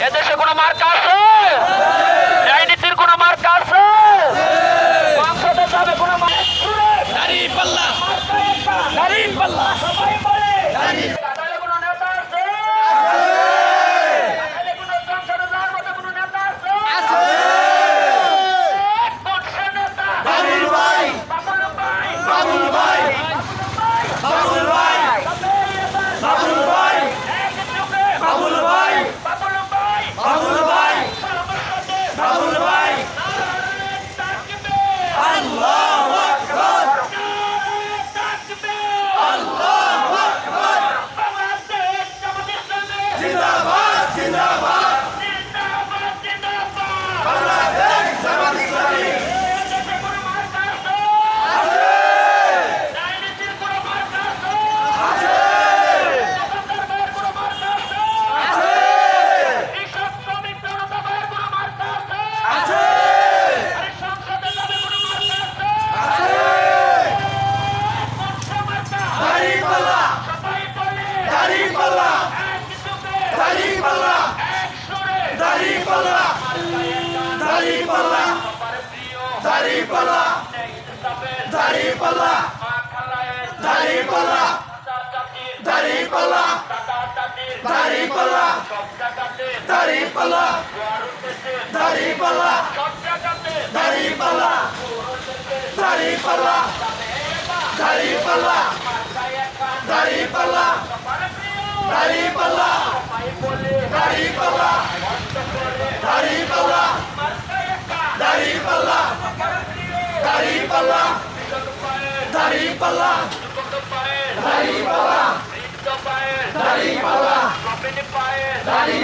এদেশে কোনো মার্কা আছে? রাজনীতির কোনো মার্কা আছে? সংসদে যাবে কোনো দাঁড়িপাল্লা দাঁড়িপাল্লা সবাই বলে কাতারে কোনো নেতা আছে? কাতারে কোনো সংসদে যাওয়ার মতো কোনো নেতা আছে? কোন নেতা? বাবুল ভাই বাবুল ভাই বাবুল ভাই বাবুল ভাই বাবুল ভাই বাবুল ভাই বাবুল ভাই বাবুল ভাই সর্বসাথে বাবুল ভাই নারায়ণ তাকবীর আল্লাহু আকবার তাকবীর আল্লাহু আকবার বাংলাদেশ জামাত ইসলামী জিন্দাবাদ জিন্দাবাদ জিন্দাবাদ জিন্দাবাদ বাংলাদেশ জামাত ইসলামী এদেশে কোনো মার্কা আছে? রাজনীতির কোনো মার্কা আছে? দোকানদার কোনো মার্কা আছে? কৃষক শ্রমিক জনতা ভাইয়ের কোনো মার্কা আছে? আরে সংসদে যাবে কোনো মার্কা আছে? কোন মার্কা? দাঁড়িপাল্লা সবাই বলে দাঁড়িপাল্লা এক যুগে দাঁড়িপাল্লা এক সুরে দাঁড়িপাল্লা দাঁড়িপাল্লা সবার প্রিয় দাঁড়িপাল্লা ইনসাফের দাঁড়িপাল্লা মা খালায়ের দাঁড়িপাল্লা চাচাতির দাঁড়িপাল্লা দাদাতির দাঁড়িপাল্লা সব জায়গাতে দাঁড়িপাল্লা জোয়ার উঠেছে দাঁড়িপাল্লা সব জায়গাতে দাঁড়িপাল্লা দাঁড়িপাল্লা দাঁড়িপাল্লা দাঁড়িপাল্লা সবার প্রিয় দাঁড়িপাল্লা সবাই বলে দাঁড়িপাল্লা দাঁড়িপাল্লা দাঁড়িপাল্লা দাঁড়িপাল্লা দাঁড়িপাল্লা দাঁড়িপাল্লা দাঁড়িপাল্লা দাঁড়িপাল্লা